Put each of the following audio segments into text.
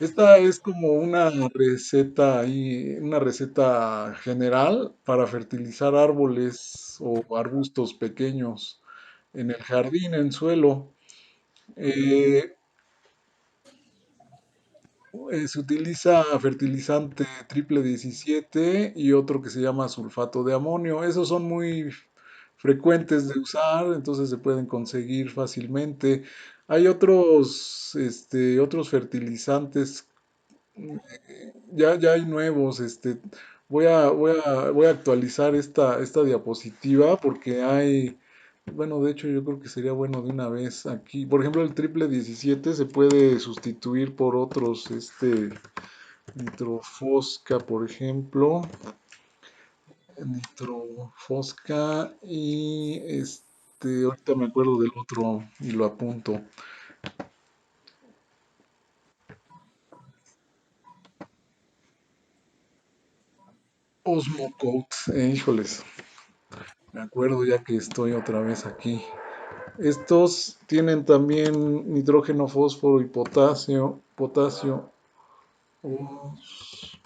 Esta es como una receta ahí, una receta general para fertilizar árboles o arbustos pequeños en el jardín, en suelo. Eh, Se utiliza fertilizante triple 17 y otro que se llama sulfato de amonio. Esos son muy frecuentes de usar, entonces se pueden conseguir fácilmente. Hay otros fertilizantes. Ya hay nuevos. Voy a actualizar esta diapositiva porque bueno, de hecho yo creo que sería bueno de una vez aquí. Por ejemplo, el triple 17 se puede sustituir por otros, nitrofosca, por ejemplo, nitrofosca y ahorita me acuerdo del otro y lo apunto. Osmocote, híjoles, me acuerdo ya que estoy otra vez aquí. Estos tienen también nitrógeno, fósforo y potasio. Os-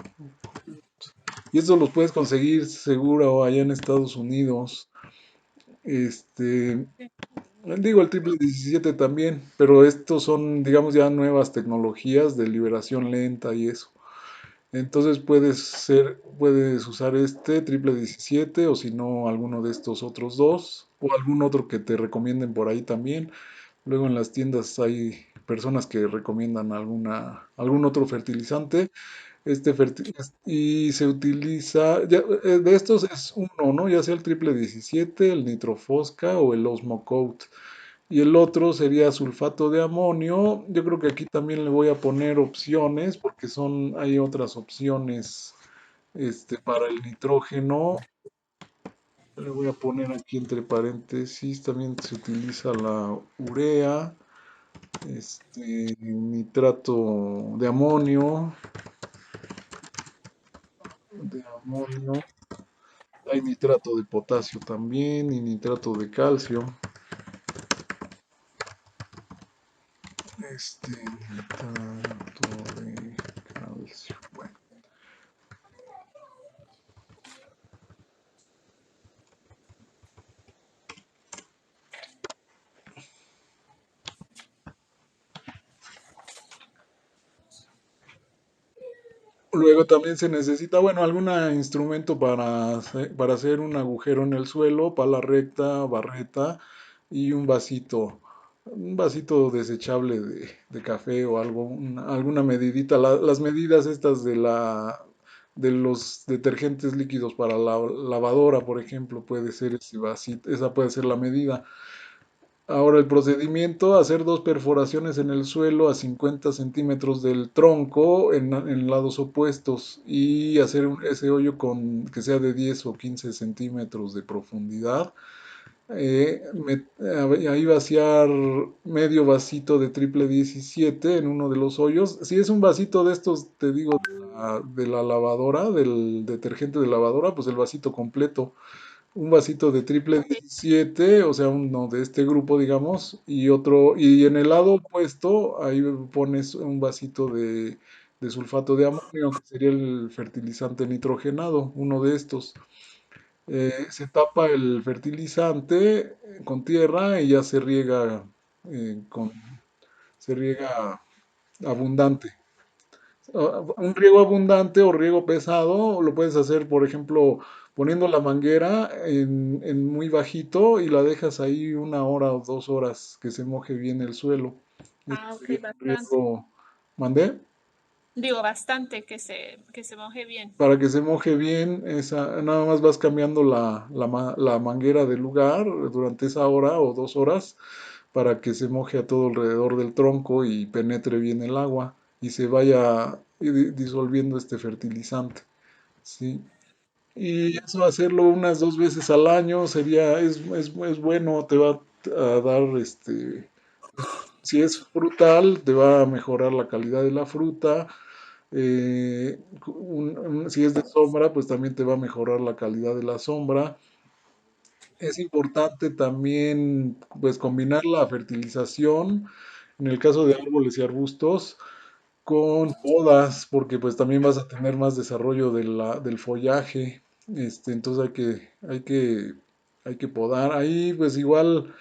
Y estos los puedes conseguir seguro allá en Estados Unidos. Este, digo el triple 17 también, pero estos son, digamos, ya nuevas tecnologías de liberación lenta y eso. Entonces puedes usar este triple 17 o si no alguno de estos otros dos o algún otro que te recomienden por ahí también. Luego en las tiendas hay personas que recomiendan algún otro fertilizante. Y se utiliza, de estos es uno, ¿no? Ya sea el triple 17, el nitrofosca o el Osmocote. Y el otro sería sulfato de amonio. Yo creo que aquí también le voy a poner opciones porque hay otras opciones, para el nitrógeno. Le voy a poner aquí entre paréntesis, también se utiliza la urea, nitrato de amonio, hay nitrato de potasio también y nitrato de calcio. Nitrato de calcio. Bueno. Luego también se necesita, bueno, algún instrumento para hacer un agujero en el suelo, pala recta, barreta y un vasito desechable de café o algo, alguna medidita. Las medidas estas de los detergentes líquidos para la lavadora, por ejemplo, puede ser ese vasito, esa puede ser la medida. Ahora el procedimiento, hacer dos perforaciones en el suelo a 50 centímetros del tronco en lados opuestos y hacer ese hoyo que sea de 10 o 15 centímetros de profundidad. Ahí vaciar medio vasito de triple 17 en uno de los hoyos. Si es un vasito de estos, te digo, de la lavadora, del detergente de lavadora, pues el vasito completo, un vasito de triple 17, o sea, uno de este grupo, digamos, y otro, y en el lado opuesto, ahí pones un vasito de sulfato de amonio, que sería el fertilizante nitrogenado, uno de estos. Se tapa el fertilizante con tierra y ya se riega abundante. Un riego abundante o riego pesado lo puedes hacer, por ejemplo, poniendo la manguera en muy bajito y la dejas ahí 1 hora o 2 horas que se moje bien el suelo. Este Ah, ok, sería un bastante. riego, ¿mandé? Digo, bastante que se moje bien. Para que se moje bien, nada más vas cambiando la manguera de lugar durante esa hora o 2 horas para que se moje a todo alrededor del tronco y penetre bien el agua y se vaya disolviendo este fertilizante. Sí. Y eso hacerlo unas 2 veces al año es bueno, te va a dar, si es frutal, te va a mejorar la calidad de la fruta. Si es de sombra, pues también te va a mejorar la calidad de la sombra. Es importante también, pues, combinar la fertilización, en el caso de árboles y arbustos, con podas, porque pues también vas a tener más desarrollo del follaje. Entonces hay que podar. Ahí pues igual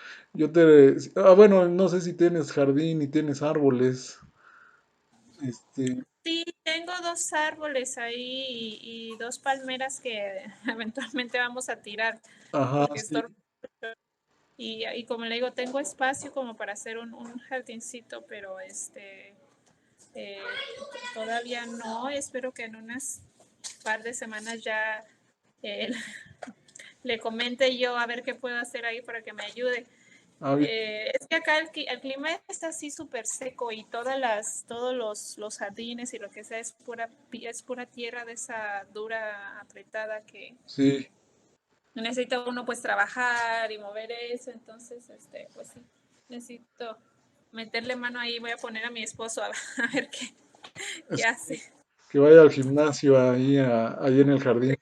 bueno, no sé si tienes jardín y tienes árboles. Este, Sí, tengo dos árboles ahí y dos palmeras que eventualmente vamos a tirar ajá, porque sí, estorban. Y como le digo, tengo espacio como para hacer un jardincito, pero eh, todavía no. Espero que en unas par de semanas ya eh, le comente yo a ver qué puedo hacer ahí para que me ayude. bien, Es que acá el clima está así súper seco y todos los jardines y lo que sea es pura tierra de esa dura, apretada que sí, necesita uno pues trabajar y mover eso. Entonces, pues sí, necesito meterle mano ahí. Voy a poner a mi esposo a ver qué es- hace. que vaya al gimnasio ahí en el jardín,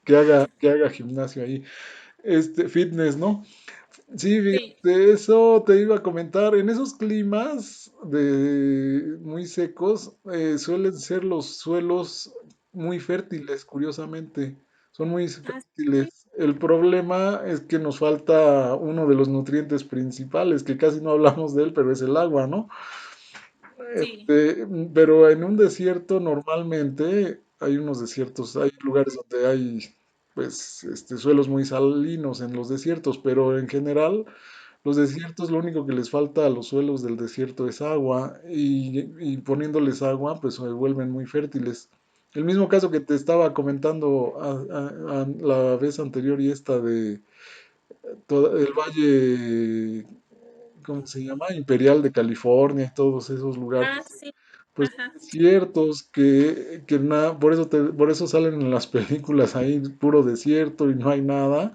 que haga gimnasio ahí. Fitness, ¿no? Sí, Sí. fíjate, eso te iba a comentar. En esos climas muy secos, suelen ser los suelos muy fértiles, curiosamente. Son muy Ah, sí. fértiles. El problema es que nos falta uno de los nutrientes principales, que casi no hablamos de él, pero es el agua, ¿no? Sí. Pero en un desierto normalmente hay unos desiertos, hay lugares donde hay pues suelos muy salinos en los desiertos, pero en general los desiertos lo único que les falta a los suelos del desierto es agua y poniéndoles agua pues se vuelven muy fértiles. El mismo caso que te estaba comentando la vez anterior y esta de todo el valle, ¿cómo se llama? Imperial de California y todos esos Ah, lugares, sí. pues Ajá. desiertos que nada, por eso salen en las películas ahí puro desierto y no hay nada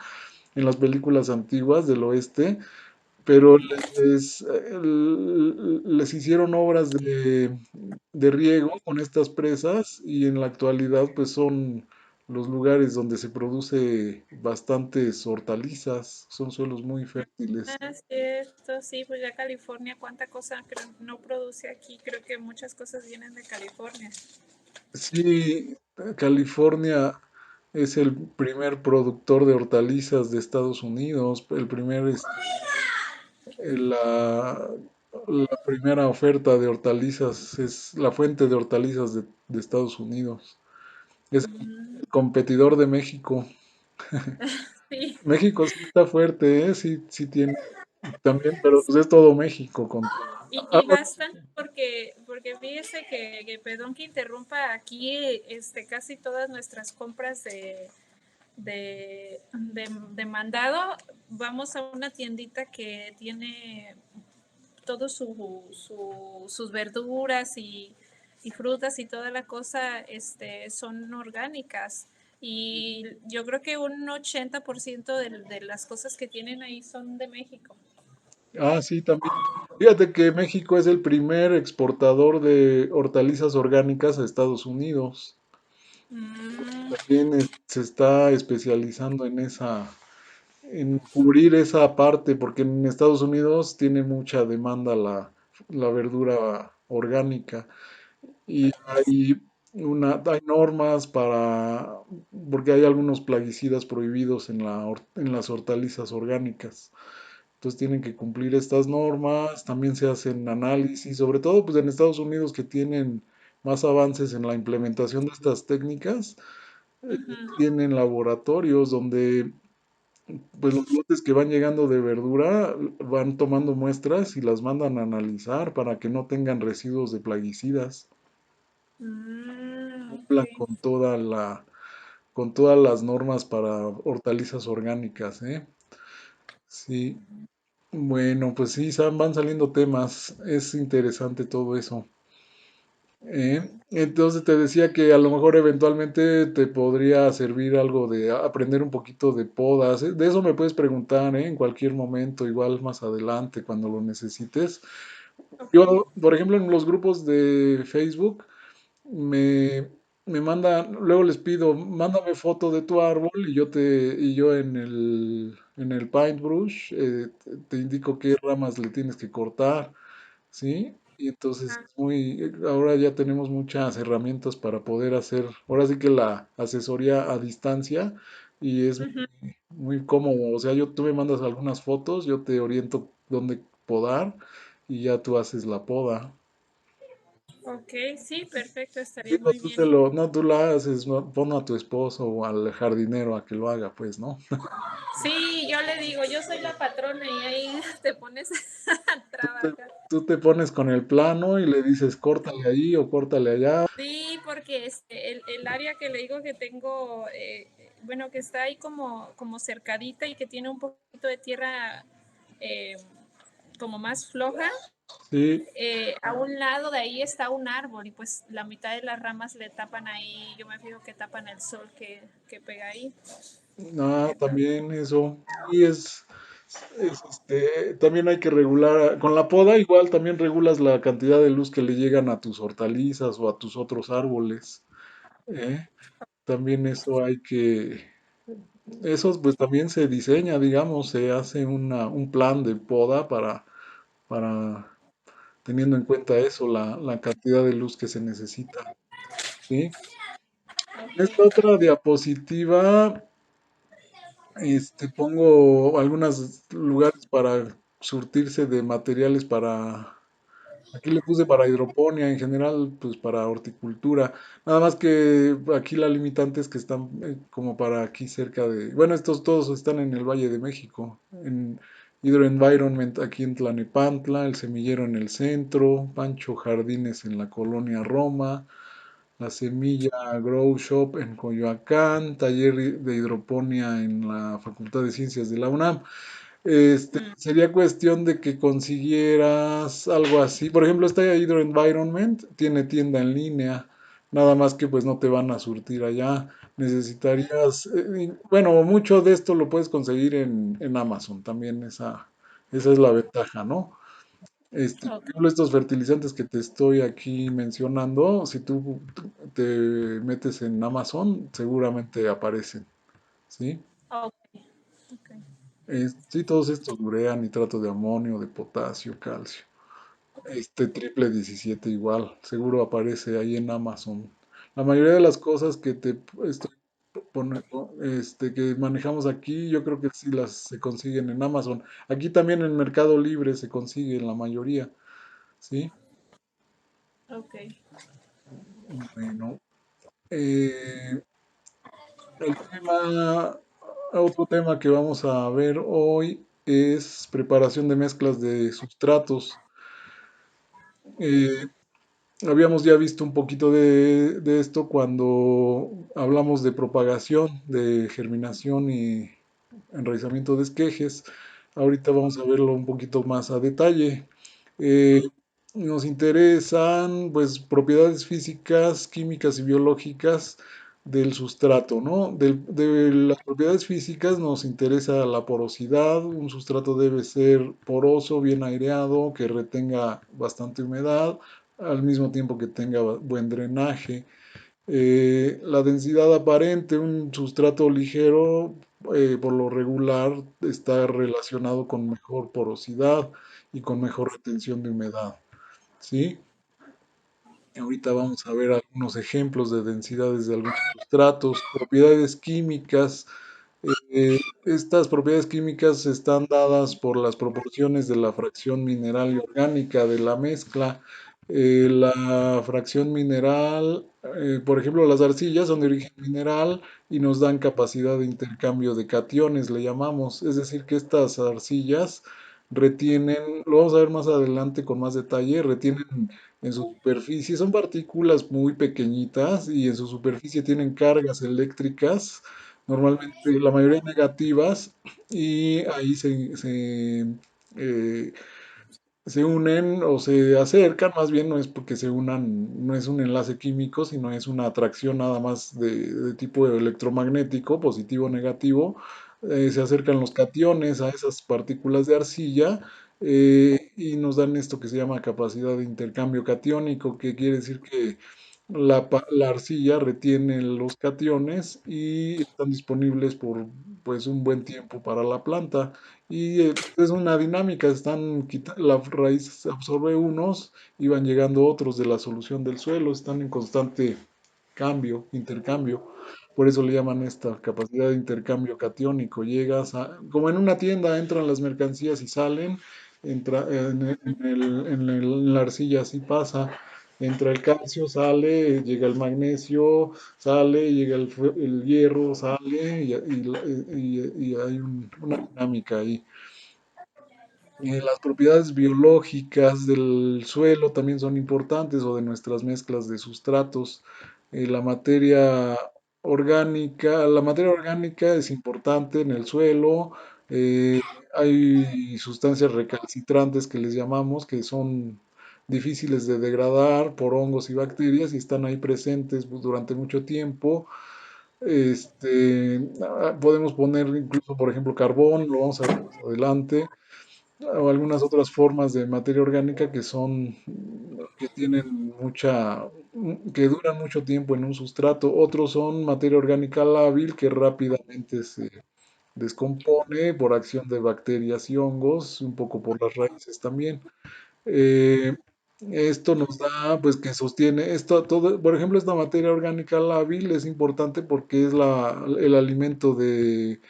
en las películas antiguas del oeste, pero les hicieron obras de riego con estas presas y en la actualidad pues son los lugares donde se produce bastantes hortalizas, son suelos muy fértiles. Ah, cierto, sí, pues ya California, cuánta cosa no produce aquí. Creo que muchas cosas vienen de California. Sí, California es el primer productor de hortalizas de Estados Unidos, la primera oferta de hortalizas es la fuente de hortalizas de Estados Unidos. Es Mm, el competidor de México. sí, México sí está fuerte, ¿eh? Sí, sí tiene también, pero pues es todo México con todo. y bastante porque fíjese perdón que interrumpa, aquí casi todas nuestras compras de mandado, vamos a una tiendita que tiene todos sus verduras y frutas y toda la cosa son orgánicas. Y yo creo que un 80% de las cosas que tienen ahí son de México. Ah, sí, también. Fíjate que México es el primer exportador de hortalizas orgánicas a Estados Unidos. Mm, También se está especializando en cubrir esa parte, porque en Estados Unidos tiene mucha demanda la verdura orgánica y hay normas porque hay algunos plaguicidas prohibidos en las hortalizas orgánicas. Entonces tienen que cumplir estas normas, también se hacen análisis, sobre todo pues en Estados Unidos que tienen más avances en la implementación de estas técnicas, ujú. tienen laboratorios donde pues los lotes que van llegando de verdura van tomando muestras y las mandan a analizar para que no tengan residuos de plaguicidas, Ok. cumplan con todas las normas para hortalizas orgánicas, ¿eh? Sí, bueno, pues sí, van saliendo temas, es interesante todo eso. Entonces te decía que a lo mejor eventualmente te podría servir algo de aprender un poquito de podas. De eso me puedes preguntar, en cualquier momento, igual más adelante, cuando lo necesites. Ok. Yo, por ejemplo, en los grupos de Facebook, me, me mandan, luego les pido, mándame foto de tu árbol y yo en el paintbrush te indico qué ramas le tienes que cortar, ¿sí? Y entonces Ah, es muy, ahora ya tenemos muchas herramientas para poder hacer, ahora sí que la asesoría a distancia y es ujú. muy cómodo. O sea, tú me mandas algunas fotos, yo te oriento dónde podar y ya tú haces la poda. Ok, sí, perfecto, estaría Digo, muy tú bien. te lo, no, tú la haces, no, pon a tu esposo o al jardinero a que lo haga, pues, ¿no? Sí, yo le digo, yo soy la patrona y ahí te pones a Tú te, trabajar. tú te pones con el plano y le dices, córtale ahí o córtale allá. Sí, porque el área que le digo que tengo, bueno, que está ahí como cercadita y que tiene un poquito de tierra eh, como más floja, Sí, a un lado de ahí está un árbol y pues la mitad de las ramas le tapan ahí, yo me fijo que tapan el sol que pega ahí. no, también eso. Y también hay que regular, con la poda igual también regulas la cantidad de luz que le llegan a tus hortalizas o a tus otros árboles. ¿Eh? También eso pues también se diseña, digamos, se hace un plan de poda para teniendo en cuenta eso, la cantidad de luz que se necesita. ¿Sí? En esta Ok. otra diapositiva, pongo algunos lugares para surtirse de materiales aquí le puse para hidroponía, en general, pues para horticultura. Nada más que aquí la limitante es que están como para aquí cerca bueno, estos todos están en el Valle de México, en Hydro Environment aquí en Tlanepantla, el semillero en el centro, Pancho Jardines en la colonia Roma, la Semilla Grow Shop en Coyoacán, taller de hidroponía en la Facultad de Ciencias de la UNAM. Mm, Sería cuestión de que consiguieras algo así. Por ejemplo, esta Hydro Environment tiene tienda en línea, nada más que pues no te van a surtir allá. Necesitarías, bueno, mucho de esto lo puedes conseguir en Amazon, también esa es la ventaja, ¿no? Por ok, ejemplo, estos fertilizantes que te estoy aquí mencionando, si tú te metes en Amazon, seguramente aparecen, ¿sí? ok, ok. Sí, todos estos, urea, nitrato de amonio, de potasio, calcio. Triple 17 igual, seguro aparece ahí en Amazon. La mayoría de las cosas que te estoy que manejamos aquí, yo creo que sí las se consiguen en Amazon. Aquí también en Mercado Libre se consiguen la mayoría, ¿sí? Ok. Bueno, eh, otro tema que vamos a ver hoy es preparación de mezclas de sustratos. Eh, Habíamos ya visto un poquito de esto cuando hablamos de propagación, de germinación y enraizamiento de esquejes. Ahorita vamos a verlo un poquito más a detalle. Eh, Nos interesan pues propiedades físicas, químicas y biológicas del sustrato, ¿no? De las propiedades físicas nos interesa la porosidad. Un sustrato debe ser poroso, bien aireado, que retenga bastante humedad, al mismo tiempo que tenga buen drenaje. La densidad aparente, un sustrato ligero, por lo regular está relacionado con mejor porosidad y con mejor retención de humedad, ¿sí? Ahorita vamos a ver algunos ejemplos de densidades de algunos sustratos, propiedades químicas. Estas propiedades químicas están dadas por las proporciones de la fracción mineral y orgánica de la mezcla. La fracción mineral, por ejemplo, las arcillas son de origen mineral y nos dan capacidad de intercambio de cationes, le llamamos. Es decir, que estas arcillas retienen, lo vamos a ver más adelante con más detalle, retienen en su superficie, son partículas muy pequeñitas y en su superficie tienen cargas eléctricas, normalmente la mayoría negativas, y ahí eh, se unen o se acercan, más bien no es porque se unan, no es un enlace químico, sino es una atracción nada más de tipo electromagnético, positivo o negativo. Se acercan los cationes a esas partículas de arcilla y nos dan esto que se llama capacidad de intercambio catiónico, que quiere decir que la arcilla retiene los cationes y están disponibles pues un buen tiempo para la planta. Y es una dinámica, la raíz absorbe unos y van llegando otros de la solución del suelo, están en constante cambio, intercambio. Por eso le llaman esta capacidad de intercambio catiónico. Como en una tienda, entran las mercancías y salen, en la arcilla así pasa. Entra el calcio, sale, llega el magnesio, sale, llega el hierro, sale y hay una dinámica ahí. Las propiedades biológicas del suelo también son importantes o de nuestras mezclas de sustratos. La materia orgánica es importante en el suelo. eh, Hay sustancias recalcitrantes que les llamamos, que son difíciles de degradar por hongos y bacterias y están ahí presentes durante mucho tiempo. Podemos poner incluso, por ejemplo, carbón, lo vamos a ver más adelante, o algunas otras formas de materia orgánica que tienen que duran mucho tiempo en un sustrato. Otros son materia orgánica lábil que rápidamente se descompone por acción de bacterias y hongos, un poco por las raíces también. Eh, Esto nos da, pues, que sostiene, por ejemplo, esta materia orgánica lábil es importante porque es el alimento de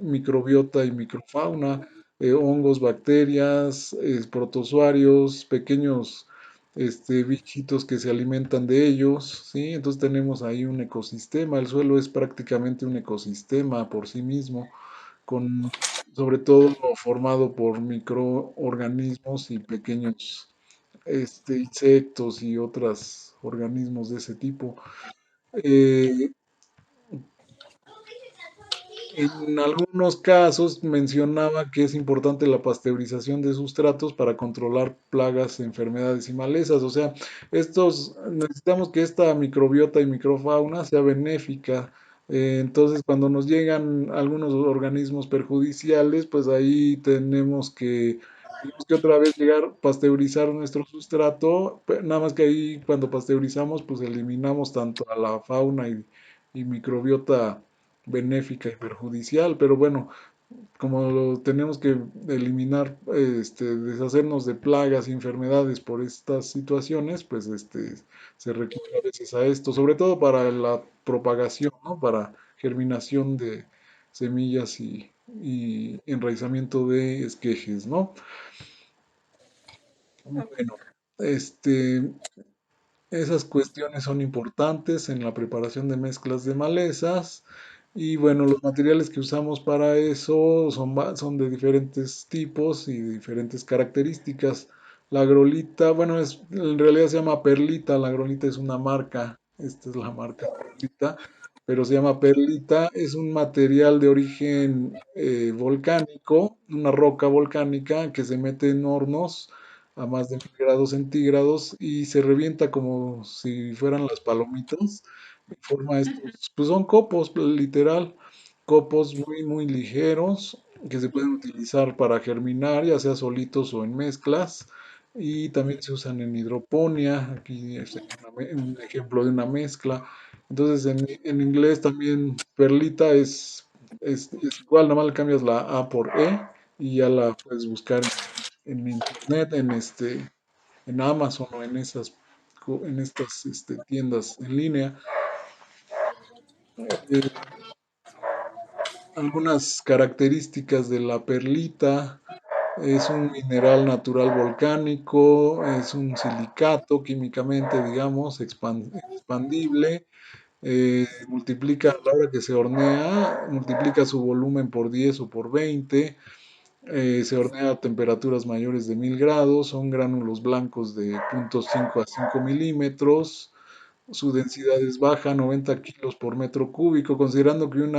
microbiota y microfauna, hongos, bacterias, protozoarios, pequeños bichitos que se alimentan de ellos, ¿sí? Entonces tenemos ahí un ecosistema, el suelo es prácticamente un ecosistema por sí mismo con sobre todo formado por microorganismos y pequeños insectos y otros organismos de ese tipo. Eh, en algunos casos mencionaba que es importante la pasteurización de sustratos para controlar plagas, enfermedades y malezas. O sea, necesitamos que esta microbiota y microfauna sea benéfica. Entonces, cuando nos llegan algunos organismos perjudiciales, pues ahí tenemos que otra vez pasteurizar nuestro sustrato. Nada más que ahí cuando pasteurizamos, pues eliminamos tanto a la fauna y microbiota benéfica y perjudicial, pero bueno, como tenemos que deshacernos de plagas y enfermedades por estas situaciones, pues se recurre a veces a esto, sobre todo para la propagación, ¿no? Para germinación de semillas y enraizamiento de esquejes, ¿no? Bueno, este, esas cuestiones son importantes en la preparación de mezclas de malezas y bueno, los materiales que usamos para eso son de diferentes tipos y de diferentes características. La agrolita, bueno, en realidad se llama perlita, la agrolita es una marca, esta es la marca perlita, pero se llama perlita, es un material de origen volcánico, una roca volcánica que se mete en hornos a más de 1000 grados centígrados y se revienta como si fueran las palomitas. Forma estos, pues son copos, literal, copos muy, muy ligeros que se pueden utilizar para germinar, ya sea solitos o en mezclas. Y también se usan en hidroponía, aquí es un ejemplo de una mezcla. Entonces en inglés también perlita es igual, nada más le cambias la A por E y ya la puedes buscar en internet, en Amazon o en estas tiendas en línea. Eh, Algunas características de la perlita: es un mineral natural volcánico, es un silicato químicamente, digamos, expandible, multiplica a la hora que se hornea, multiplica su volumen por 10 o por 20. Se hornea a temperaturas mayores de 1000 grados, son gránulos blancos de 0,5 a 5 milímetros, su densidad es baja, 90 kilos por metro cúbico, considerando que un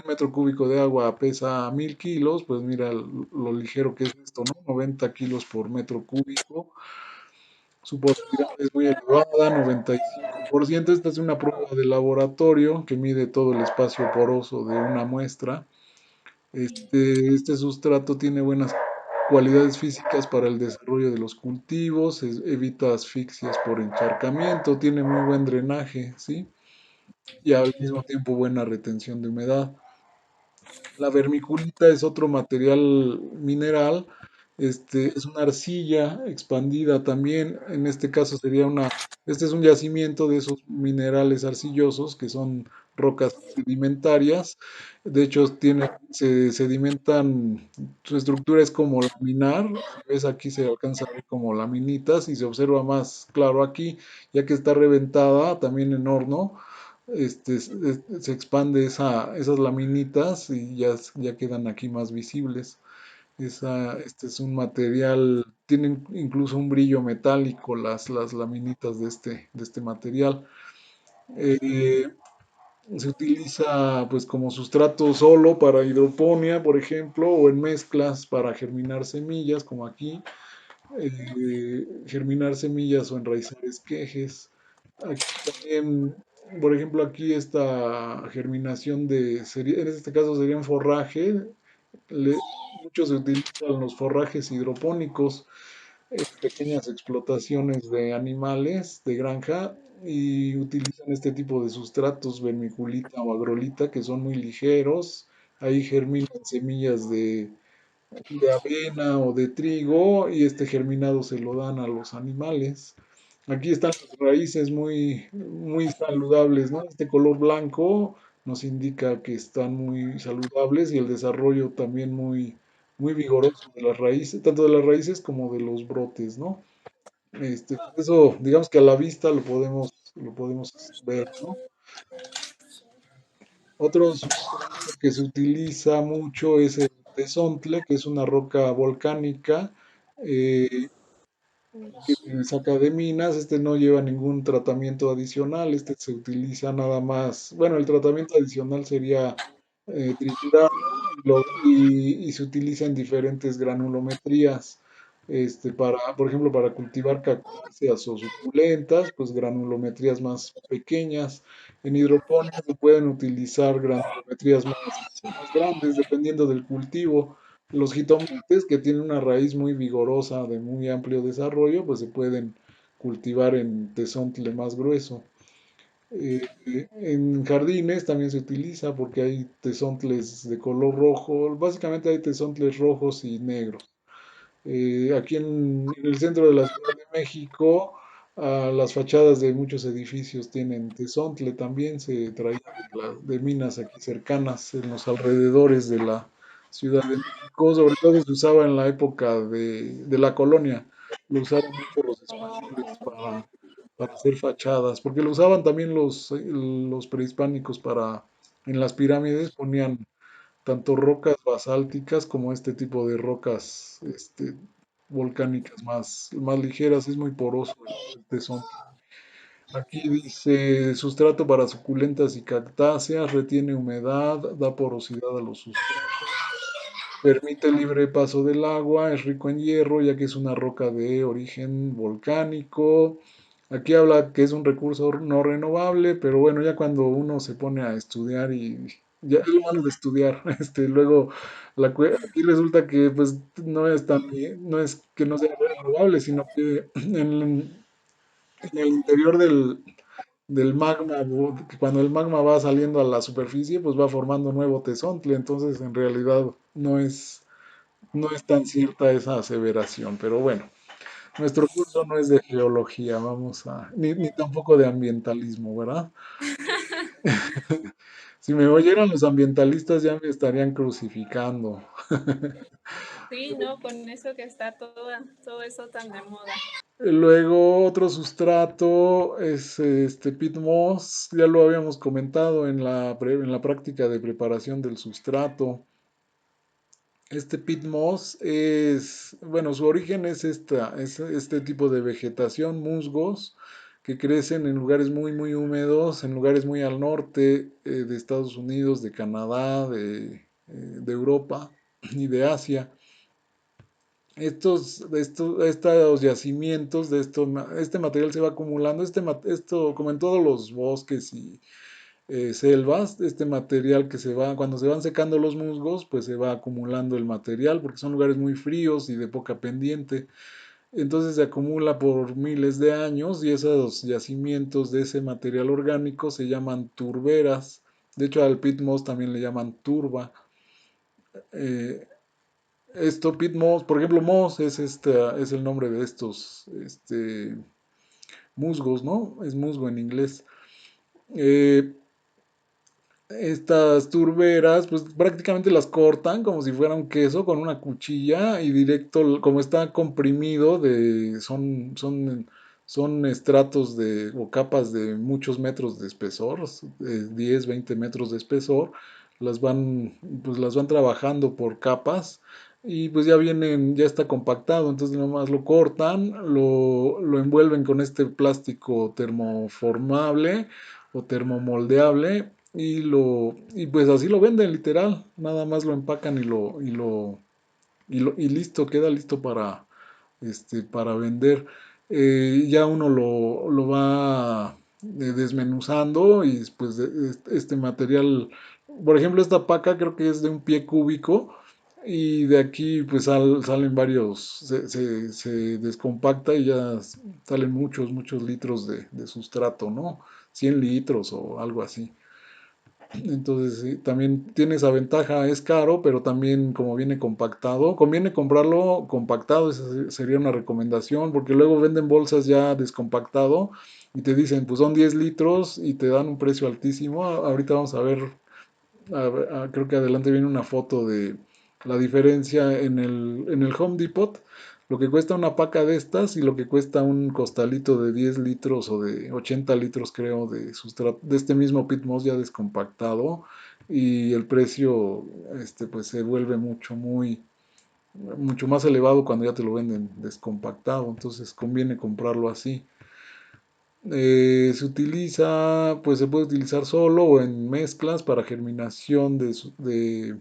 metro cúbico de agua pesa 1000 kilos, pues mira lo ligero que es esto, ¿no? 90 kilos por metro cúbico. Su porosidad es muy elevada, 95%. Esta es una prueba de laboratorio que mide todo el espacio poroso de una muestra. Este sustrato tiene buenas cualidades físicas para el desarrollo de los cultivos, evita asfixias por encharcamiento, tiene muy buen drenaje, ¿sí? Y al mismo tiempo buena retención de humedad. La vermiculita es otro material mineral, es una arcilla expandida también. En este caso este es un yacimiento de esos minerales arcillosos que son rocas sedimentarias. De hecho, se sedimentan, su estructura es como laminar. Si ves aquí se alcanza a ver como laminitas y se observa más claro aquí, ya que está reventada también en horno se expande esas laminitas y ya quedan aquí más visibles. Este es un material, tienen incluso un brillo metálico las laminitas de este material. Eh, Se utiliza pues como sustrato solo para hidroponía, por ejemplo, o en mezclas para germinar semillas, como aquí, germinar semillas o enraizar esquejes. Aquí también, por ejemplo, aquí esta germinación en este caso sería un forraje. Muchos se utilizan los forrajes hidropónicos, pequeñas explotaciones de animales de granja y utilizan este tipo de sustratos, vermiculita o agrolita, que son muy ligeros. Ahí germinan semillas de avena o de trigo y este germinado se lo dan a los animales. Aquí están las raíces muy saludables, ¿no? Este color blanco nos indica que están muy saludables y el desarrollo también muy vigoroso de las raíces, tanto de las raíces como de los brotes, ¿no? Por eso, digamos que a la vista lo podemos ver, ¿no? Otro sustrato que se utiliza mucho es el tezontle, que es una roca volcánica eh, que se saca de minas. Este no lleva ningún tratamiento adicional, este se utiliza nada más, bueno, el tratamiento adicional sería triturarlo y se utiliza en diferentes granulometrías. Por ejemplo, para cultivar cactáceas o suculentas, pues granulometrías más pequeñas. En hidroponía se pueden utilizar granulometrías más grandes, dependiendo del cultivo. Los jitomates, que tienen una raíz muy vigorosa, de muy amplio desarrollo, pues se pueden cultivar en tezontle más grueso. En jardines también se utiliza porque hay tezontles de color rojo, básicamente hay tezontles rojos y negros. Aquí en el centro de la Ciudad de México, las fachadas de muchos edificios tienen tezontle, también se traía de minas aquí cercanas, en los alrededores de la Ciudad de México, sobre todo se usaba en la época de la colonia, lo usaron mucho los españoles para hacer fachadas, porque lo usaban también los prehispánicos en las pirámides ponían tanto rocas basálticas como este tipo de rocas volcánicas más ligeras. Es muy poroso el tesón. Aquí dice sustrato para suculentas y cactáceas, retiene humedad, da porosidad a los sustratos, permite el libre paso del agua, es rico en hierro ya que es una roca de origen volcánico. Aquí habla que es un recurso no renovable, pero bueno, ya cuando uno se pone a estudiar y ya es lo malo de estudiar, luego aquí resulta que pues no es no es que no sea renovable, sino que en el interior del magma, que cuando el magma va saliendo a la superficie, pues va formando nuevo tesontle, entonces en realidad no es tan cierta esa aseveración, pero bueno, nuestro curso no es de geología, ni tampoco de ambientalismo, ¿verdad? Si me oyeran los ambientalistas ya me estarían crucificando. Sí, no, con eso que está todo eso tan de moda. Luego otro sustrato es este pit moss, ya lo habíamos comentado en la práctica de preparación del sustrato. Este pit moss bueno, su origen es este tipo de vegetación, musgos, que crecen en lugares muy húmedos, en lugares muy al norte de Estados Unidos, de Canadá, de Europa y de Asia. Estos yacimientos este material se va acumulando, esto como en todos los bosques y selvas, este material cuando se van secando los musgos, pues se va acumulando el material porque son lugares muy fríos y de poca pendiente. Entonces se acumula por miles de años y esos yacimientos de ese material orgánico se llaman turberas. De hecho al pit moss también le llaman turba. Eh, Esto, pit moss, por ejemplo, moss es, es el nombre de estos musgos, ¿no? Es musgo en inglés. Eh, Estas turberas, pues prácticamente las cortan como si fuera un queso con una cuchilla y directo, como está comprimido, son estratos o capas de muchos metros de espesor, 10, 20 metros de espesor, pues las van trabajando por capas y pues ya está compactado, entonces nomás lo cortan, lo envuelven con este plástico termoformable o termomoldeable y pues así lo venden literal, nada más lo empacan y listo, queda listo para vender. Ya uno lo va desmenuzando y pues este material, por ejemplo, esta paca creo que es de un pie cúbico y de aquí pues salen varios, se descompacta y ya salen muchos, muchos litros de sustrato, ¿no? 100 litros o algo así. Entonces, sí, también tiene esa ventaja, es caro, pero también como viene compactado, conviene comprarlo compactado, esa sería una recomendación, porque luego venden bolsas ya descompactado y te dicen, pues son 10 litros y te dan un precio altísimo. Ahorita vamos a ver, creo que adelante viene una foto de la diferencia en el Home Depot, lo que cuesta una paca de estas y lo que cuesta un costalito de 10 litros o de 80 litros, creo, de este mismo pit moss ya descompactado. Y el precio, pues se vuelve mucho más elevado cuando ya te lo venden descompactado. Entonces conviene comprarlo así. Se utiliza, pues se puede utilizar solo o en mezclas para germinación de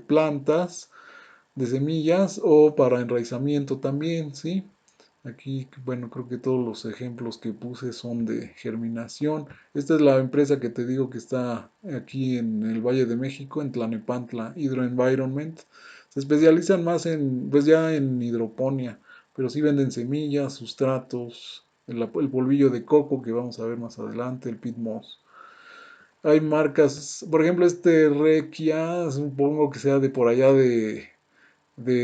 plantas, de semillas o para enraizamiento también, ¿sí? Aquí, bueno, creo que todos los ejemplos que puse son de germinación. Esta es la empresa que te digo que está aquí en el Valle de México, en Tlanepantla, Hydro Environment. Se especializan más pues ya en hidroponía, pero sí venden semillas, sustratos, el polvillo de coco que vamos a ver más adelante, el peat moss. Hay marcas, por ejemplo, este Rekia, supongo que sea de por allá de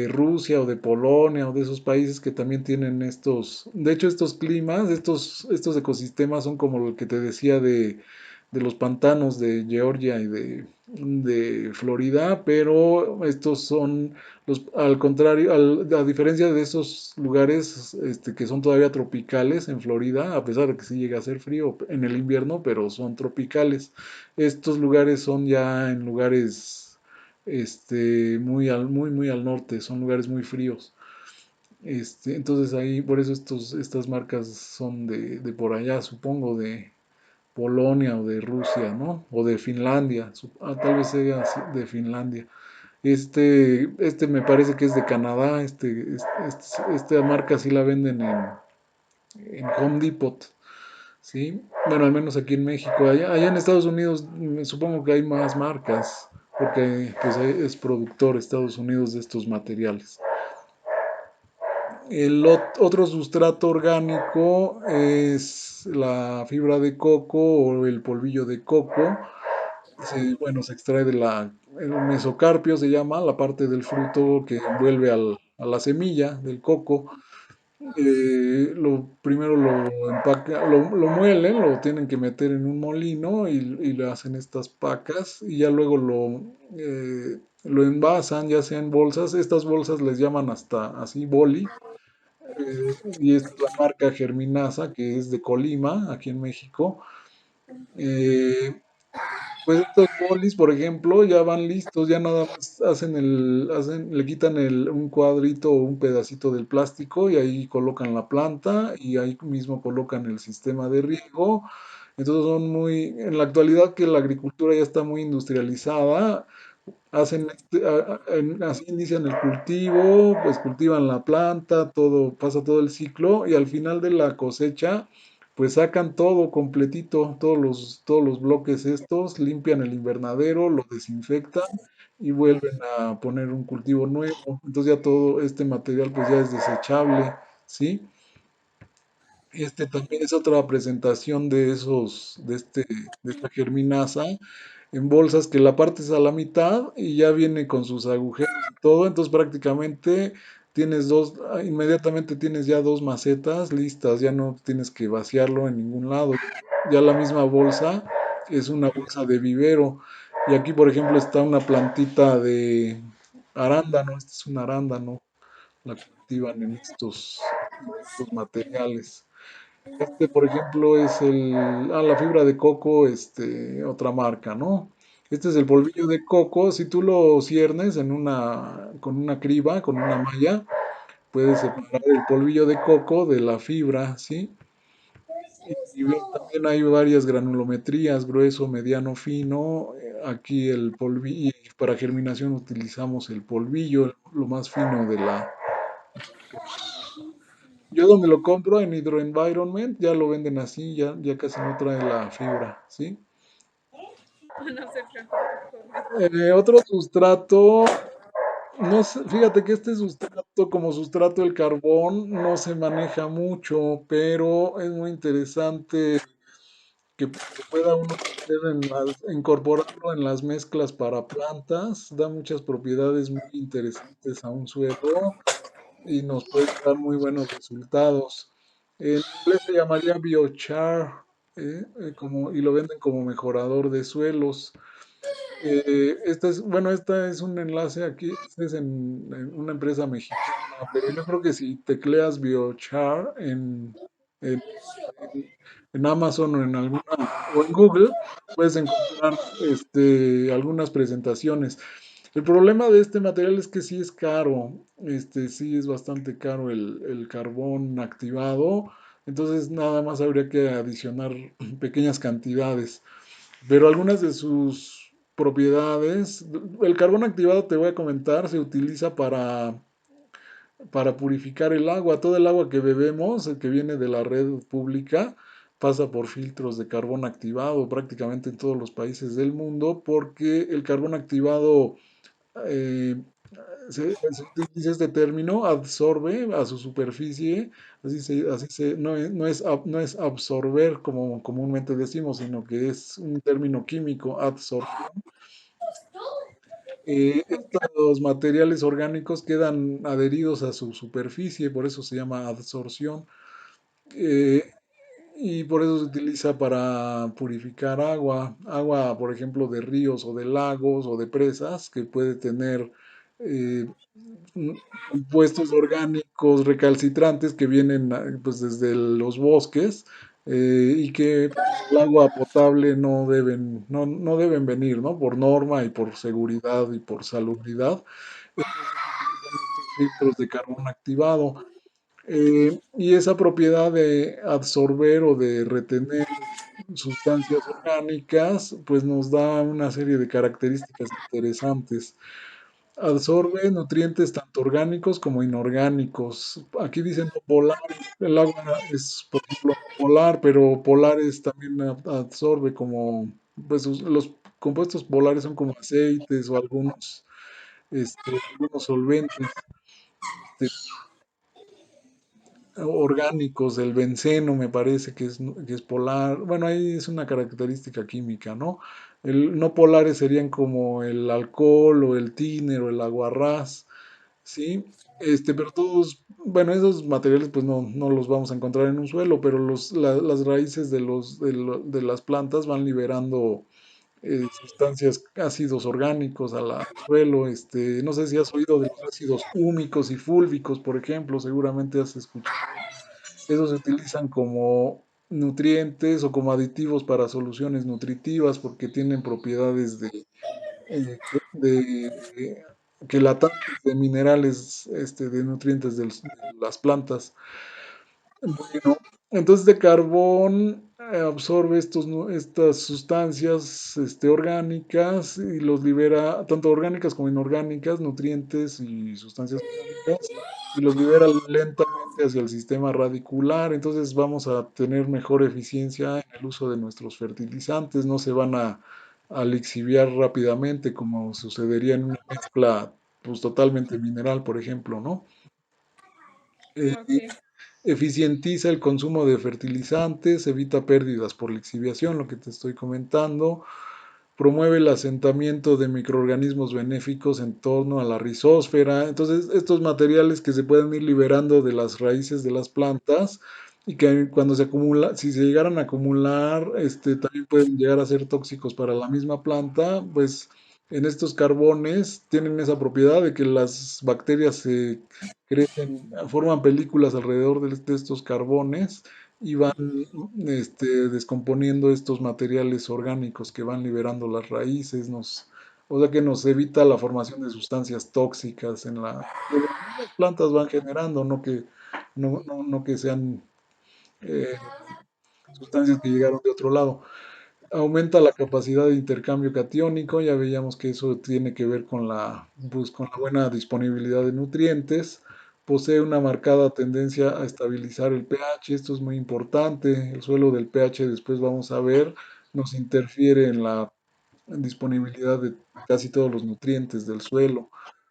Rusia o de Polonia o de esos países que también tienen de hecho estos climas, estos ecosistemas son como lo que te decía de los pantanos de Georgia y de Florida, pero estos son al contrario, a diferencia de esos lugares que son todavía tropicales en Florida, a pesar de que sí llega a ser frío en el invierno, pero son tropicales. Estos lugares son ya en lugares muy al norte, son lugares muy fríos. Entonces ahí, por eso estas marcas son de por allá, supongo, de Polonia o de Rusia, ¿no? O de Finlandia, tal vez sea de Finlandia. Este me parece que es de Canadá, esta marca sí la venden en Home Depot, ¿sí? Bueno, al menos aquí en México. Allá en Estados Unidos supongo que hay más marcas, porque pues es productor Estados Unidos de estos materiales. Otro sustrato orgánico es la fibra de coco o el polvillo de coco. Bueno, se extrae el mesocarpio, se llama, la parte del fruto que envuelve a la semilla del coco. Primero lo muelen, lo tienen que meter en un molino y le hacen estas pacas y ya luego lo envasan, ya sea en bolsas. Estas bolsas les llaman hasta así boli. Y esta es la marca Germinasa, que es de Colima, aquí en México. Eh, pues estos bolis, por ejemplo, ya van listos, ya nada más le quitan un cuadrito o un pedacito del plástico y ahí colocan la planta y ahí mismo colocan el sistema de riego. Entonces en la actualidad que la agricultura ya está muy industrializada, así inician el cultivo, pues cultivan la planta, pasa todo el ciclo y al final de la cosecha, pues sacan todo completito, todos los bloques estos, limpian el invernadero, lo desinfectan y vuelven a poner un cultivo nuevo. Entonces ya todo este material pues ya es desechable, ¿sí? Este también es otra presentación de de esta germinasa en bolsas que la partes a la mitad y ya viene con sus agujeros y todo, entonces prácticamente inmediatamente tienes ya dos macetas listas, ya no tienes que vaciarlo en ningún lado. Ya la misma bolsa es una bolsa de vivero. Y aquí, por ejemplo, está una plantita de arándano, este es un arándano, la cultivan en estos materiales. Este, por ejemplo, es la fibra de coco, otra marca, ¿no? Este es el polvillo de coco. Si tú lo ciernes con una criba, con una malla, puedes separar el polvillo de coco de la fibra, ¿sí? También hay varias granulometrías, grueso, mediano, fino. Aquí el polvillo, y para germinación utilizamos el polvillo, lo más fino de la germinasa. Yo donde lo compro en Hydro Environment ya lo venden así, ya casi no trae la fibra, ¿sí? No se preocupe por mí. Otro sustrato, no sé, fíjate que este sustrato, como sustrato del carbón, no se maneja mucho, pero es muy interesante que pueda uno meter incorporarlo en las mezclas para plantas, da muchas propiedades muy interesantes a un suelo y nos puede dar muy buenos resultados. En inglés se llamaría biochar, y lo venden como mejorador de suelos. Bueno, esta es un enlace aquí, este es en una empresa mexicana, pero yo creo que si tecleas biochar en, en Amazon o en Google, puedes encontrar algunas presentaciones. El problema de este material es que sí es caro, sí es bastante caro el carbón activado, entonces nada más habría que adicionar pequeñas cantidades, pero algunas de sus propiedades, el carbón activado te voy a comentar, se utiliza para purificar el agua. Todo el agua que bebemos, el que viene de la red pública, pasa por filtros de carbón activado prácticamente en todos los países del mundo, porque el carbón activado, eh, se utiliza este término, absorbe a su superficie, no es absorber como comúnmente decimos, sino que es un término químico, absorción. Estos materiales orgánicos quedan adheridos a su superficie, por eso se llama absorción. eh, y por eso se utiliza para purificar agua, por ejemplo, de ríos o de lagos o de presas, que puede tener eh, compuestos orgánicos recalcitrantes que vienen pues desde los bosques, y que pues, el agua potable no deben venir, ¿no? Por norma y por seguridad y por salubridad. Entonces se utilizan estos filtros de carbón activado. Y esa propiedad de absorber o de retener sustancias orgánicas, pues nos da una serie de características interesantes. Absorbe nutrientes tanto orgánicos como inorgánicos. Aquí dicen no polares. El agua es, por ejemplo, no polar, pero polares también absorbe como, pues los compuestos polares son como aceites o algunos solventes. Este, orgánicos, el benceno me parece que es polar. Bueno, ahí es una característica química, ¿no? El no polares serían como el alcohol o el tiner o el aguarrás, ¿sí? Pero todos, bueno, esos materiales pues no los vamos a encontrar en un suelo, pero las raíces de las plantas van liberando sustancias, ácidos orgánicos al suelo. No sé si has oído de los ácidos húmicos y fúlvicos, por ejemplo, seguramente has escuchado. Esos se utilizan como nutrientes o como aditivos para soluciones nutritivas porque tienen propiedades de quelatantes de minerales, de nutrientes de las plantas. Bueno, entonces de carbón absorbe estas sustancias orgánicas y los libera, tanto orgánicas como inorgánicas, nutrientes y sustancias orgánicas, y los libera lentamente hacia el sistema radicular. Entonces vamos a tener mejor eficiencia en el uso de nuestros fertilizantes, no se van a lixiviar rápidamente como sucedería en una mezcla pues totalmente mineral, por ejemplo, ¿no? Eh, Ok. eficientiza el consumo de fertilizantes, evita pérdidas por lixiviación, lo que te estoy comentando, promueve el asentamiento de microorganismos benéficos en torno a la rizósfera. Entonces, estos materiales que se pueden ir liberando de las raíces de las plantas y que cuando se acumula, si se llegaran a acumular, también pueden llegar a ser tóxicos para la misma planta, pues en estos carbones tienen esa propiedad de que las bacterias se crecen, forman películas alrededor de estos carbones y van descomponiendo estos materiales orgánicos que van liberando las raíces, o sea que nos evita la formación de sustancias tóxicas que las mismas plantas van generando, no que sean eh, sustancias que llegaron de otro lado. Aumenta la capacidad de intercambio catiónico, ya veíamos que eso tiene que ver con la buena disponibilidad de nutrientes. Posee una marcada tendencia a estabilizar el pH, esto es muy importante. El suelo del pH, después vamos a ver, nos interfiere en la disponibilidad de casi todos los nutrientes del suelo.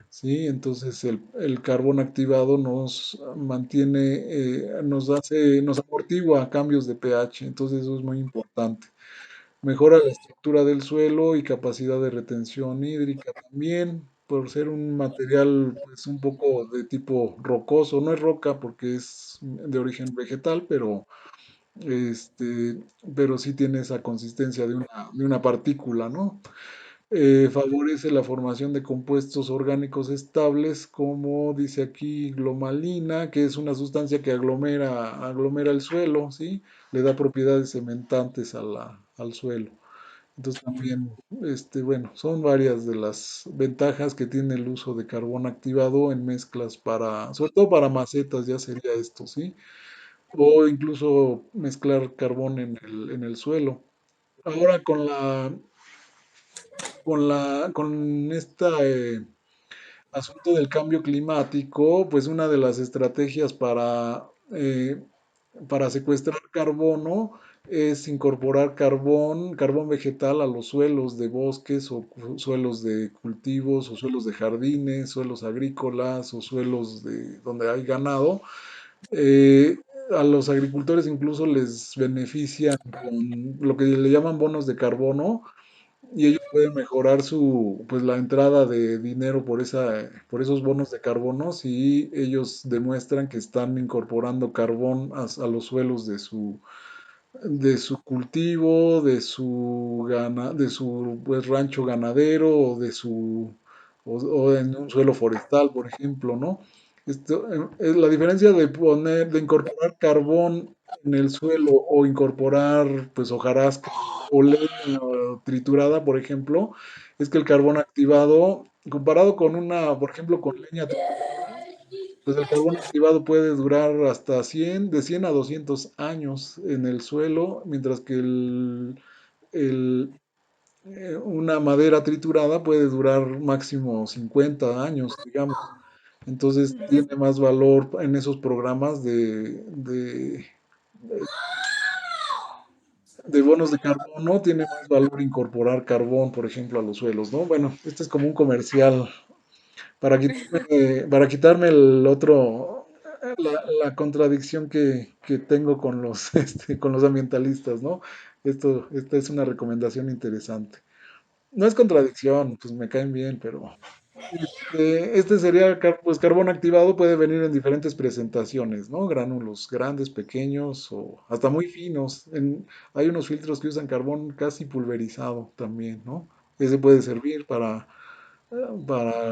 ¿Sí? Entonces el carbón activado nos mantiene, nos amortigua cambios de pH, entonces eso es muy importante. Mejora la estructura del suelo y capacidad de retención hídrica también, por ser un material pues un poco de tipo rocoso. No es roca porque es de origen vegetal, este, pero sí tiene esa consistencia de una partícula, ¿no? Favorece la formación de compuestos orgánicos estables, como dice aquí glomalina, que es una sustancia que aglomera el suelo, ¿sí? Le da propiedades cementantes al suelo. Entonces también, bueno, son varias de las ventajas que tiene el uso de carbón activado en mezclas sobre todo para macetas, ya sería esto, ¿sí? O incluso mezclar carbón en el suelo. Ahora con este asunto del cambio climático, pues una de las estrategias para secuestrar carbono es incorporar carbón vegetal a los suelos de bosques o suelos de cultivos o suelos de jardines, suelos agrícolas o suelos donde hay ganado. Eh, a los agricultores incluso les benefician con lo que le llaman bonos de carbono y ellos pueden mejorar pues la entrada de dinero por esos bonos de carbono si ellos demuestran que están incorporando carbón a los suelos de su cultivo, de su pues, rancho ganadero o en un suelo forestal, por ejemplo, ¿no? Es la diferencia de incorporar carbón en el suelo o incorporar pues hojarasca o leña triturada, por ejemplo, es que el carbón activado, comparado con por ejemplo, con leña triturada, pues el carbón activado puede durar hasta de 100 a 200 años en el suelo, mientras que el, una madera triturada puede durar máximo 50 años, digamos. Entonces tiene más valor en esos programas de bonos de carbono, tiene más valor incorporar carbón, por ejemplo, a los suelos, ¿no? Bueno, este es como un comercial para quitarme la contradicción que tengo con con los ambientalistas, ¿no? Esta es una recomendación interesante. No es contradicción, pues me caen bien, pero este sería, pues carbón activado puede venir en diferentes presentaciones, ¿no? Gránulos grandes, pequeños o hasta muy finos. Hay unos filtros que usan carbón casi pulverizado también, ¿no? Ese puede servir para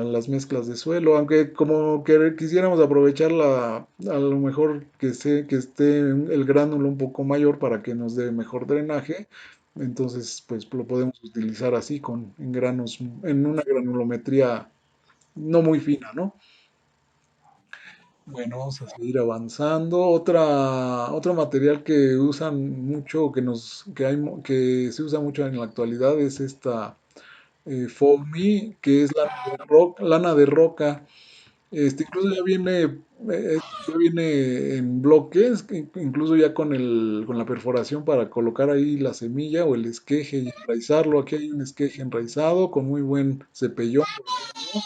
las mezclas de suelo, aunque como que quisiéramos aprovechar a lo mejor que esté el gránulo un poco mayor para que nos dé mejor drenaje, entonces pues lo podemos utilizar así en granos, en una granulometría no muy fina, ¿no? Bueno, vamos a seguir avanzando. Otro material que usan mucho, que se usa mucho en la actualidad es esta foamy, que es lana de roca. Incluso ya viene en bloques, incluso ya con la perforación para colocar ahí la semilla o el esqueje y enraizarlo. Aquí hay un esqueje enraizado con muy buen cepellón, por ejemplo.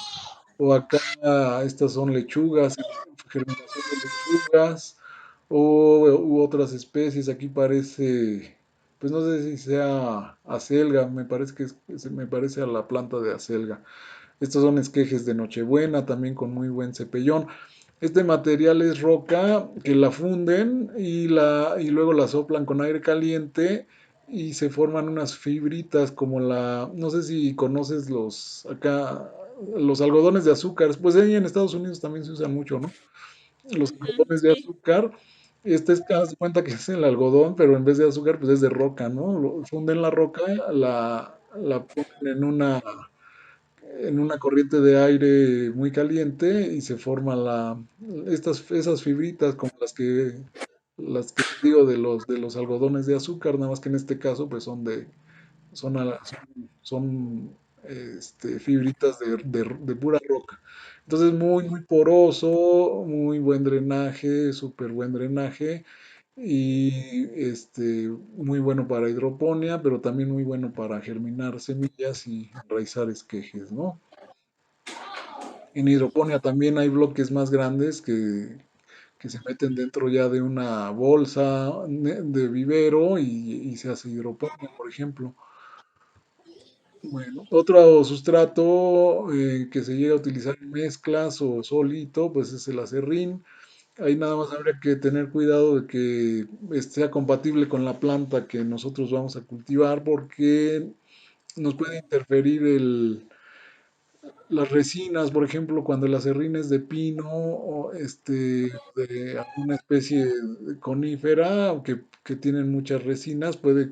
O acá estas son lechugas, germinación de lechugas. u otras especies. Aquí parece, pues no sé si sea acelga, me parece me parece a la planta de acelga. Estos son esquejes de Nochebuena, también con muy buen cepellón. Este material es roca que la funden y luego la soplan con aire caliente y se forman unas fibritas como no sé si conoces los algodones de azúcar, pues ahí en Estados Unidos también se usan mucho, ¿no? Los Ujú, algodones de sí. azúcar, haz de cuenta que es el algodón, pero en vez de azúcar, pues es de roca, ¿no? Funden la roca, la ponen en una corriente de aire muy caliente y se forman esas fibritas como las que te digo de los algodones de azúcar, nada más que en este caso pues son, a- son, son fibritas de pura roca. Entonces muy poroso, muy buen drenaje, súper buen drenaje y muy bueno para hidroponía, pero también muy bueno para germinar semillas y enraizar esquejes, ¿no? En hidroponía también hay bloques más grandes que se meten dentro ya de una bolsa de vivero y se hace hidroponía, por ejemplo. Bueno, otro sustrato que se llega a utilizar en mezclas o solito, pues es el acerrín. Ahí nada más habría que tener cuidado de que sea compatible con la planta que nosotros vamos a cultivar porque nos puede interferir las resinas, por ejemplo, cuando el acerrín es de pino o de alguna especie de conífera que tienen muchas resinas, puede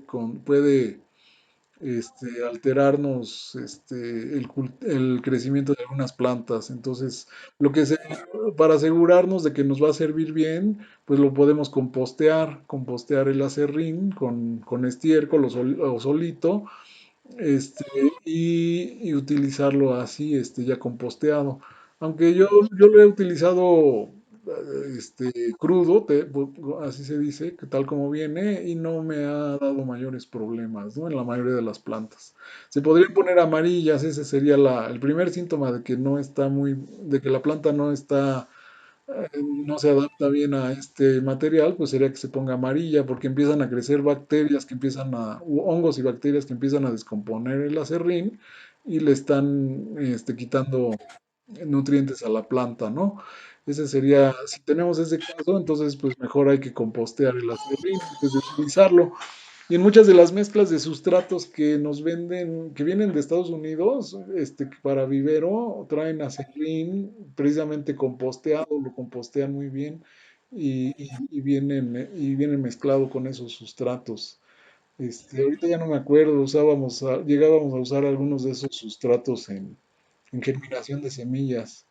alterarnos el crecimiento de algunas plantas. Entonces, para asegurarnos de que nos va a servir bien, pues lo podemos compostear el acerrín con estiércol o solito, y utilizarlo así, ya composteado. Aunque yo lo he utilizado crudo, así se dice, que tal como viene, y no me ha dado mayores problemas, ¿no? En la mayoría de las plantas. Se podrían poner amarillas, ese sería el primer síntoma de que de que la planta no se adapta bien a este material, pues sería que se ponga amarilla, porque empiezan a crecer bacterias hongos y bacterias que empiezan a descomponer el acerrín y le están quitando nutrientes a la planta, ¿no? Si tenemos ese caso, entonces pues mejor hay que compostear el acerrín antes de utilizarlo. Y en muchas de las mezclas de sustratos que nos venden, que vienen de Estados Unidos, para vivero, traen acerrín precisamente composteado, lo compostean muy bien y vienen mezclado con esos sustratos. Ahorita ya no me acuerdo, llegábamos a usar algunos de esos sustratos en germinación de semillas.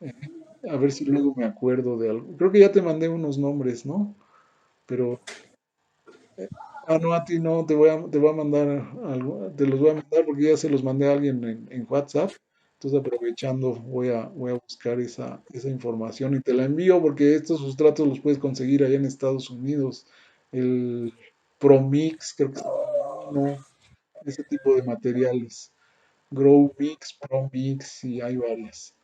Eh, a ver si luego me acuerdo de algo. Creo que ya te mandé unos nombres, ¿no? Pero no, a ti no, te voy a mandar te los voy a mandar porque ya se los mandé a alguien en WhatsApp. Entonces, aprovechando, voy a buscar esa información y te la envío porque estos sustratos los puedes conseguir allá en Estados Unidos. El ProMix, creo que se llama uno, ese tipo de materiales. Grow Mix, ProMix y hay varias.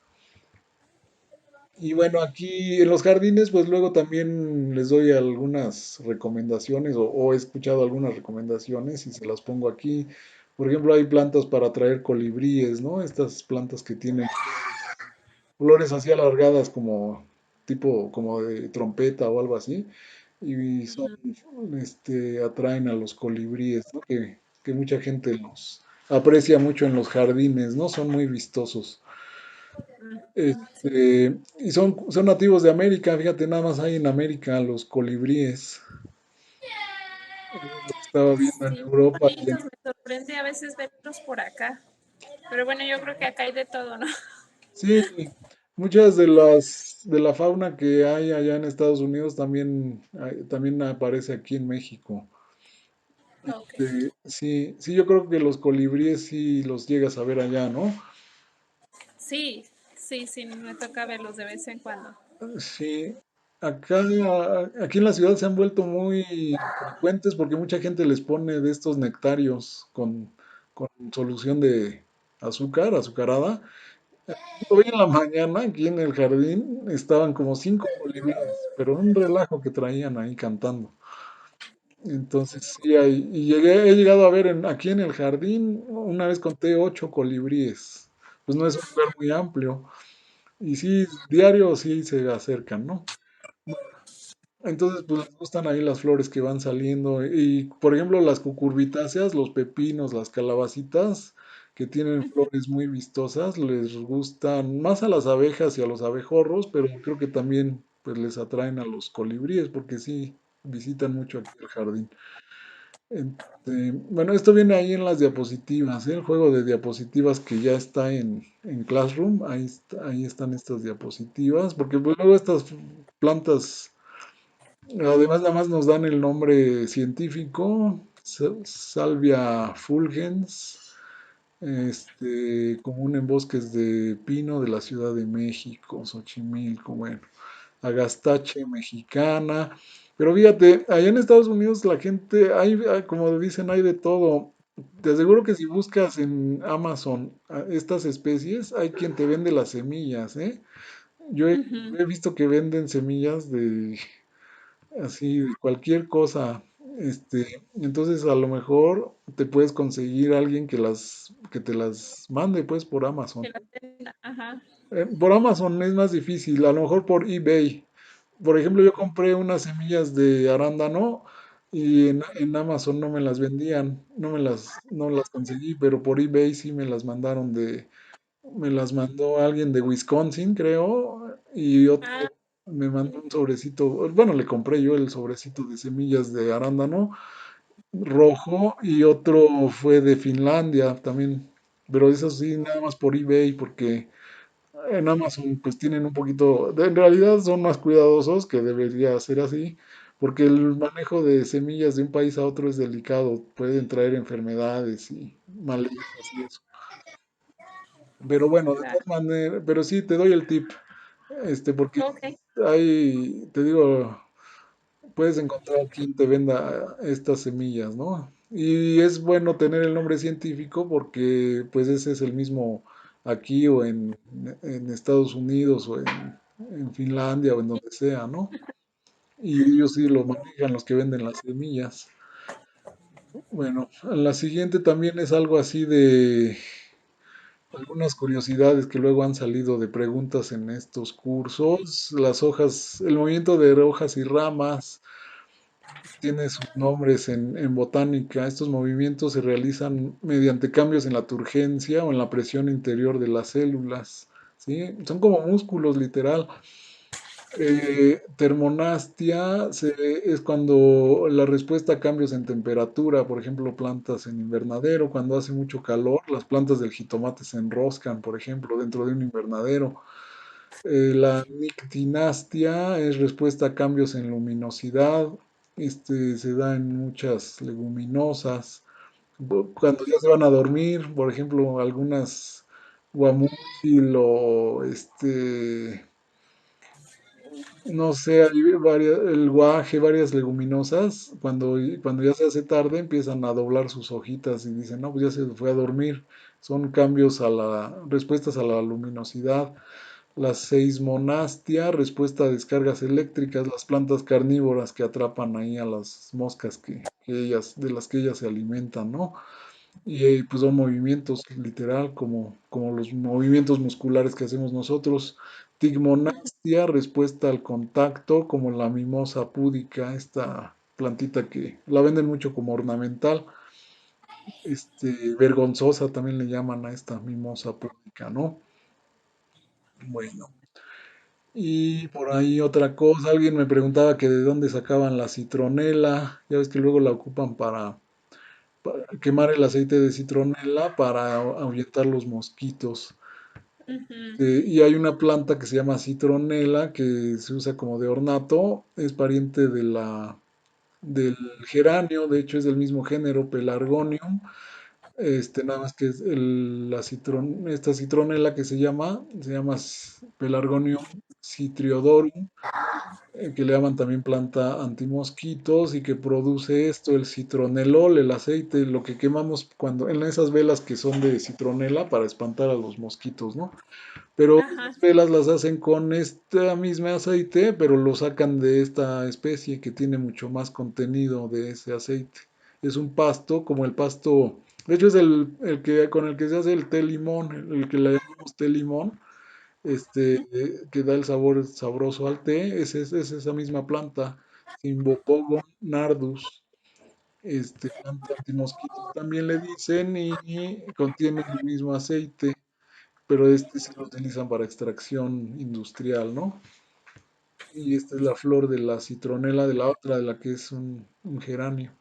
Y bueno, aquí en los jardines, pues luego también les doy algunas recomendaciones o he escuchado algunas recomendaciones y se las pongo aquí. Por ejemplo, hay plantas para atraer colibríes, ¿no? Estas plantas que tienen flores así alargadas como de trompeta o algo así. Y atraen a los colibríes, ¿no? Que mucha gente los aprecia mucho en los jardines, ¿no? Son muy vistosos. Sí. Y son nativos de América, fíjate, nada más hay en América los colibríes. Lo que estaba viendo en Sí, muy Europa. bonitos, me sorprende a veces verlos por acá. Pero bueno, yo creo que acá hay de todo, ¿no? Sí, muchas de la fauna que hay allá en Estados Unidos también aparece aquí en México. Ok. Sí, sí, yo creo que los colibríes sí los llegas a ver allá, ¿no? Sí, sí, sí, me toca verlos de vez en cuando. Sí, aquí en la ciudad se han vuelto muy frecuentes porque mucha gente les pone de estos nectarios con solución de azucarada, Hoy en la mañana, aquí en el jardín, estaban como 5 colibríes, pero un relajo que traían ahí cantando. Entonces, sí, he llegado a ver aquí en el jardín, una vez conté 8 colibríes. Pues no es un lugar muy amplio. Y sí, diario sí se acercan, ¿no? Entonces, pues les gustan ahí las flores que van saliendo. Y, por ejemplo, las cucurbitáceas, los pepinos, las calabacitas, que tienen flores muy vistosas, les gustan más a las abejas y a los abejorros, pero creo que también pues les atraen a los colibríes, porque sí visitan mucho aquí el jardín. Bueno, esto viene ahí en las diapositivas, ¿eh? El juego de diapositivas que ya está en Classroom, ahí están estas diapositivas, porque pues luego estas plantas. Además, nada más nos dan el nombre científico, Salvia fulgens, común en bosques de pino de la Ciudad de México, Xochimilco, bueno, Agastache mexicana. Pero fíjate, allá en Estados Unidos la gente, como dicen, hay de todo. Te aseguro que si buscas en Amazon estas especies, hay quien te vende las semillas, ¿eh? Yo he, Ujú. he visto que venden semillas de así de cualquier cosa. Entonces a lo mejor te puedes conseguir a alguien que te las mande pues por Amazon. Que la tenga, ajá. Por Amazon es más difícil, a lo mejor por eBay. Por ejemplo, yo compré unas semillas de arándano y en Amazon no me las vendían, no las conseguí, pero por eBay sí me las mandó alguien de Wisconsin, creo, y Ah, otro me mandó un sobrecito, bueno, le compré yo el sobrecito de semillas de arándano rojo y otro fue de Finlandia también, pero eso sí, nada más por eBay, porque en Amazon pues tienen un poquito, en realidad son más cuidadosos, que debería ser así, porque el manejo de semillas de un país a otro es delicado, pueden traer enfermedades y malezas y eso. Pero bueno, de claro. todas maneras, pero sí te doy el tip, porque Ok, te digo, puedes encontrar quien te venda estas semillas, ¿no? Y es bueno tener el nombre científico porque pues ese es el mismo aquí o en Estados Unidos o en Finlandia o en donde sea, ¿no? Y ellos sí lo manejan los que venden las semillas. Bueno, la siguiente también es algo así de algunas curiosidades que luego han salido de preguntas en estos cursos. Las hojas, el movimiento de hojas y ramas tiene sus nombres en botánica. Estos movimientos se realizan mediante cambios en la turgencia o en la presión interior de las células. ¿Sí? Son como músculos, literal. Termonastia es cuando la respuesta a cambios en temperatura, por ejemplo, plantas en invernadero, cuando hace mucho calor, las plantas del jitomate se enroscan, por ejemplo, dentro de un invernadero. La nictinastia es respuesta a cambios en luminosidad. Se da en muchas leguminosas. Cuando ya se van a dormir, por ejemplo, algunas guamúchil o no sé, el guaje, varias leguminosas, cuando ya se hace tarde empiezan a doblar sus hojitas y dicen, no, pues ya se fue a dormir. Son cambios respuestas a la luminosidad. La seismonastia, respuesta a descargas eléctricas, las plantas carnívoras que atrapan ahí a las moscas de las que ellas se alimentan, ¿no? Y pues son movimientos literal como los movimientos musculares que hacemos nosotros. Tigmonastia, respuesta al contacto, como la mimosa púdica, esta plantita que la venden mucho como ornamental. Vergonzosa también le llaman a esta mimosa púdica, ¿no? Bueno. Y por ahí otra cosa, alguien me preguntaba que de dónde sacaban la citronela, ya ves que luego la ocupan para quemar el aceite de citronela para ahuyentar los mosquitos. ujú, Y hay una planta que se llama citronela que se usa como de ornato, es pariente del geranio, de hecho es del mismo género, Pelargonium. Nada más que es esta citronela que se llama Pelargonium citriodorum. que le llaman también planta antimosquitos y que produce esto, el citronelol, el aceite, lo que quemamos cuando en esas velas que son de citronela para espantar a los mosquitos, ¿no? Pero Ajá. esas velas las hacen con este mismo aceite, pero lo sacan de esta especie que tiene mucho más contenido de ese aceite. Es un pasto, como el pasto, de hecho es el que con el que se hace el té limón, el que le llamamos té limón, Ujú. que da el sabor sabroso al té, es esa misma planta, Cymbopogon nardus. Planta antimosquito también le dicen y contiene el mismo aceite, pero este sí lo utilizan para extracción industrial, ¿no? Y esta es la flor de la citronela de la otra, de la que es un geranio.